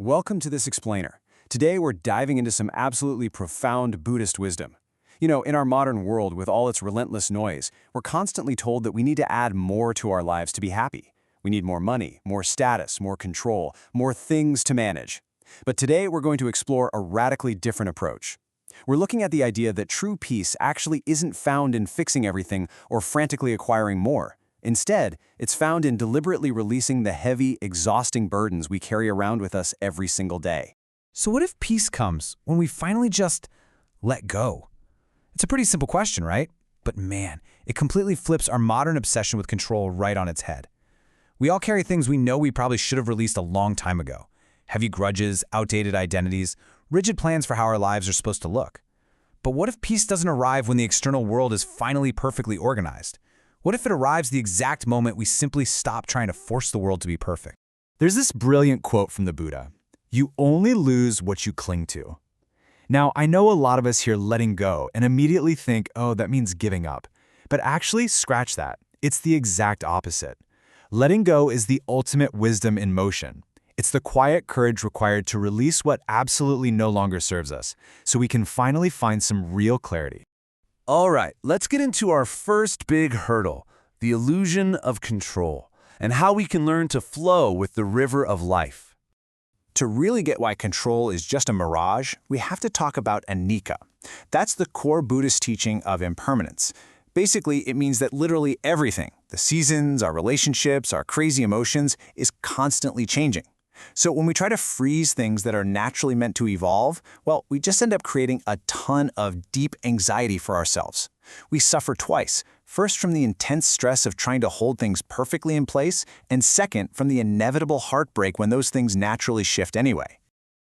Welcome to this explainer. Today we're diving into some absolutely profound Buddhist wisdom. In our modern world with all its relentless noise, we're constantly told that we need to add more to our lives to be happy. We need more money, more status, more control, more things to manage. But today we're going to explore a radically different approach. We're looking at the idea that true peace actually isn't found in fixing everything or frantically acquiring more. Instead, it's found in deliberately releasing the heavy, exhausting burdens we carry around with us every single day. So what if peace comes when we finally just let go? It's a pretty simple question, right? But man, it completely flips our modern obsession with control right on its head. We all carry things we know we probably should have released a long time ago. Heavy grudges, outdated identities, rigid plans for how our lives are supposed to look. But what if peace doesn't arrive when the external world is finally perfectly organized? What if it arrives the exact moment we simply stop trying to force the world to be perfect? There's this brilliant quote from the Buddha: "You only lose what you cling to." Now, I know a lot of us hear letting go and immediately think, oh, that means giving up. But actually, scratch that. It's the exact opposite. Letting go is the ultimate wisdom in motion. It's the quiet courage required to release what absolutely no longer serves us, so we can finally find some real clarity. All right, let's get into our first big hurdle, the illusion of control, and how we can learn to flow with the river of life. To really get why control is just a mirage, we have to talk about anicca. That's the core Buddhist teaching of impermanence. Basically, it means that literally everything, the seasons, our relationships, our crazy emotions, is constantly changing. So when we try to freeze things that are naturally meant to evolve, well, we just end up creating a ton of deep anxiety for ourselves. We suffer twice. First, from the intense stress of trying to hold things perfectly in place, and second, from the inevitable heartbreak when those things naturally shift anyway.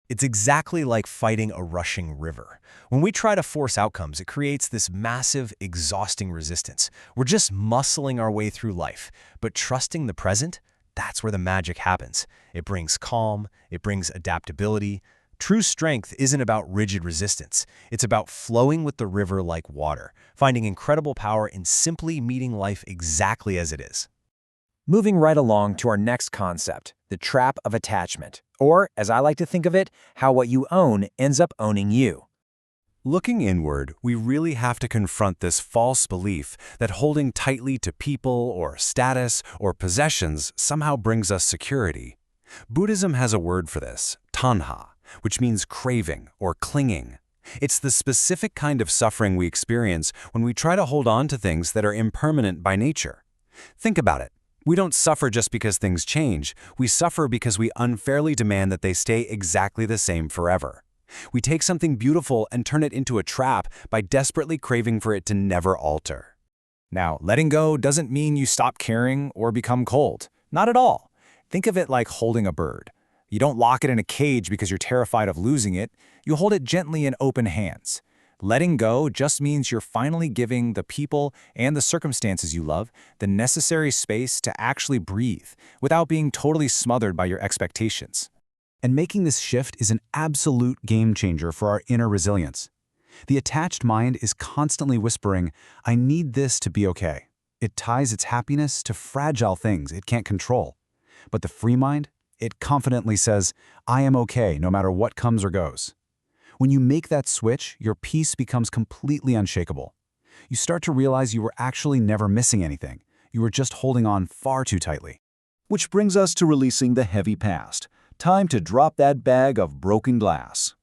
It's exactly like fighting a rushing river. When we try to force outcomes, it creates this massive, exhausting resistance. We're just muscling our way through life, but trusting the present, that's where the magic happens. It brings calm, it brings adaptability. True strength isn't about rigid resistance. It's about flowing with the river like water, finding incredible power in simply meeting life exactly as it is. Moving right along to our next concept, the trap of attachment, or, as I like to think of it, how what you own ends up owning you. Looking inward, we really have to confront this false belief that holding tightly to people or status or possessions somehow brings us security. Buddhism has a word for this, tanha, which means craving or clinging. It's the specific kind of suffering we experience when we try to hold on to things that are impermanent by nature. Think about it. We don't suffer just because things change. We suffer because we unfairly demand that they stay exactly the same forever. We take something beautiful and turn it into a trap by desperately craving for it to never alter. Now, letting go doesn't mean you stop caring or become cold. Not at all. Think of it like holding a bird. You don't lock it in a cage because you're terrified of losing it. You hold it gently in open hands. Letting go just means you're finally giving the people and the circumstances you love the necessary space to actually breathe without being totally smothered by your expectations. And making this shift is an absolute game changer for our inner resilience. The attached mind is constantly whispering, "I need this to be okay." It ties its happiness to fragile things it can't control. But the free mind, it confidently says, "I am okay no matter what comes or goes." When you make that switch, your peace becomes completely unshakable. You start to realize you were actually never missing anything. You were just holding on far too tightly. Which brings us to releasing the heavy past. Time to drop that bag of broken glass.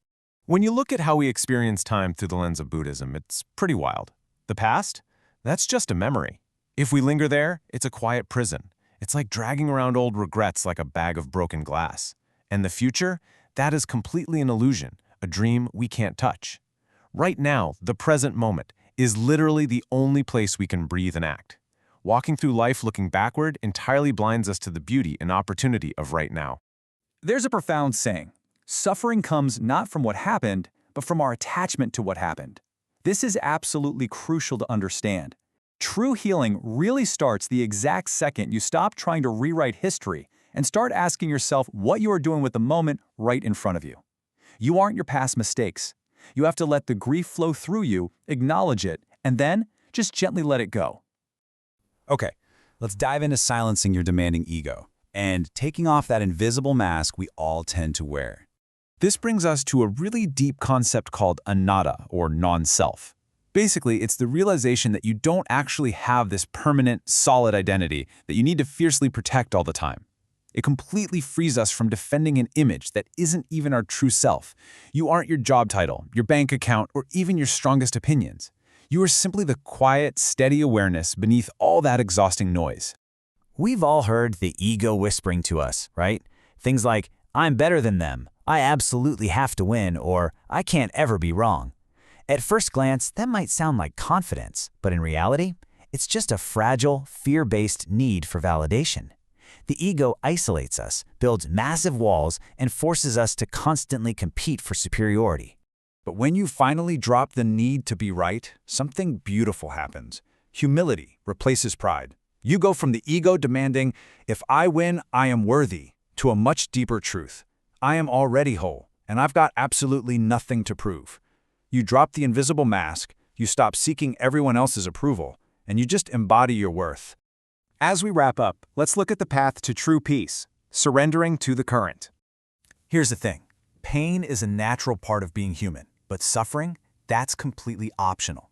When you look at how we experience time through the lens of Buddhism, it's pretty wild. The past? That's just a memory. If we linger there, it's a quiet prison. It's like dragging around old regrets like a bag of broken glass. And the future? That is completely an illusion, a dream we can't touch. Right now, the present moment, is literally the only place we can breathe and act. Walking through life looking backward entirely blinds us to the beauty and opportunity of right now. There's a profound saying: suffering comes not from what happened, but from our attachment to what happened. This is absolutely crucial to understand. True healing really starts the exact second you stop trying to rewrite history and start asking yourself what you are doing with the moment right in front of you. You aren't your past mistakes. You have to let the grief flow through you, acknowledge it, and then just gently let it go. Okay, let's dive into silencing your demanding ego. and taking off that invisible mask we all tend to wear. This brings us to a really deep concept called anatta, or non-self. Basically, it's the realization that you don't actually have this permanent, solid identity that you need to fiercely protect all the time. It completely frees us from defending an image that isn't even our true self. You aren't your job title, your bank account, or even your strongest opinions. You are simply the quiet, steady awareness beneath all that exhausting noise. We've all heard the ego whispering to us, right? Things like, I'm better than them, I absolutely have to win, or I can't ever be wrong. At first glance, that might sound like confidence, but in reality, it's just a fragile, fear-based need for validation. The ego isolates us, builds massive walls, and forces us to constantly compete for superiority. But when you finally drop the need to be right, something beautiful happens. Humility replaces pride. You go from the ego demanding, if I win, I am worthy, to a much deeper truth. I am already whole, and I've got absolutely nothing to prove. You drop the invisible mask, you stop seeking everyone else's approval, and you just embody your worth. As we wrap up, let's look at the path to true peace, surrendering to the current. Here's the thing. Pain is a natural part of being human, but suffering, that's completely optional.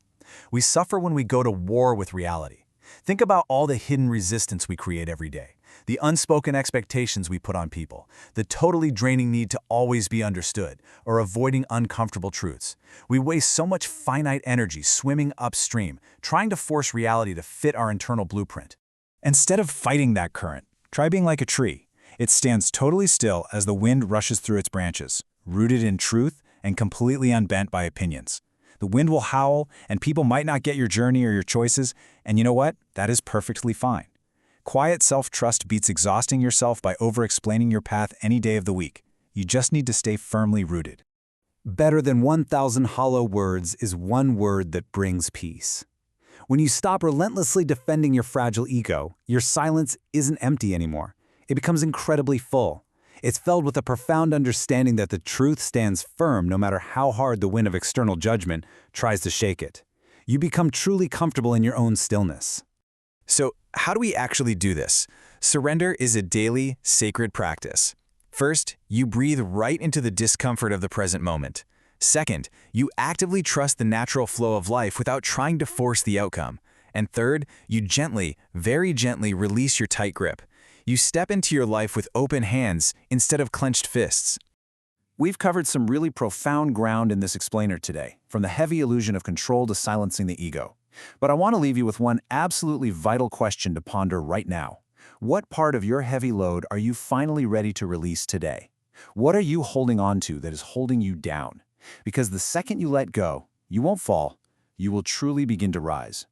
We suffer when we go to war with reality. Think about all the hidden resistance we create every day, the unspoken expectations we put on people, the totally draining need to always be understood, or avoiding uncomfortable truths. We waste so much finite energy swimming upstream, trying to force reality to fit our internal blueprint. Instead of fighting that current, try being like a tree. It stands totally still as the wind rushes through its branches, rooted in truth and completely unbent by opinions. The wind will howl, and people might not get your journey or your choices, and you know what? That is perfectly fine. Quiet self-trust beats exhausting yourself by over-explaining your path any day of the week. You just need to stay firmly rooted. Better than 1,000 hollow words is one word that brings peace. When you stop relentlessly defending your fragile ego, your silence isn't empty anymore. It becomes incredibly full. It's filled with a profound understanding that the truth stands firm no matter how hard the wind of external judgment tries to shake it. You become truly comfortable in your own stillness. So, how do we actually do this? Surrender is a daily, sacred practice. First, you breathe right into the discomfort of the present moment. Second, you actively trust the natural flow of life without trying to force the outcome. And third, you gently, very gently release your tight grip. You step into your life with open hands instead of clenched fists. We've covered some really profound ground in this explainer today, from the heavy illusion of control to silencing the ego. But I want to leave you with one absolutely vital question to ponder right now. What part of your heavy load are you finally ready to release today? What are you holding on to that is holding you down? Because the second you let go, you won't fall, you will truly begin to rise.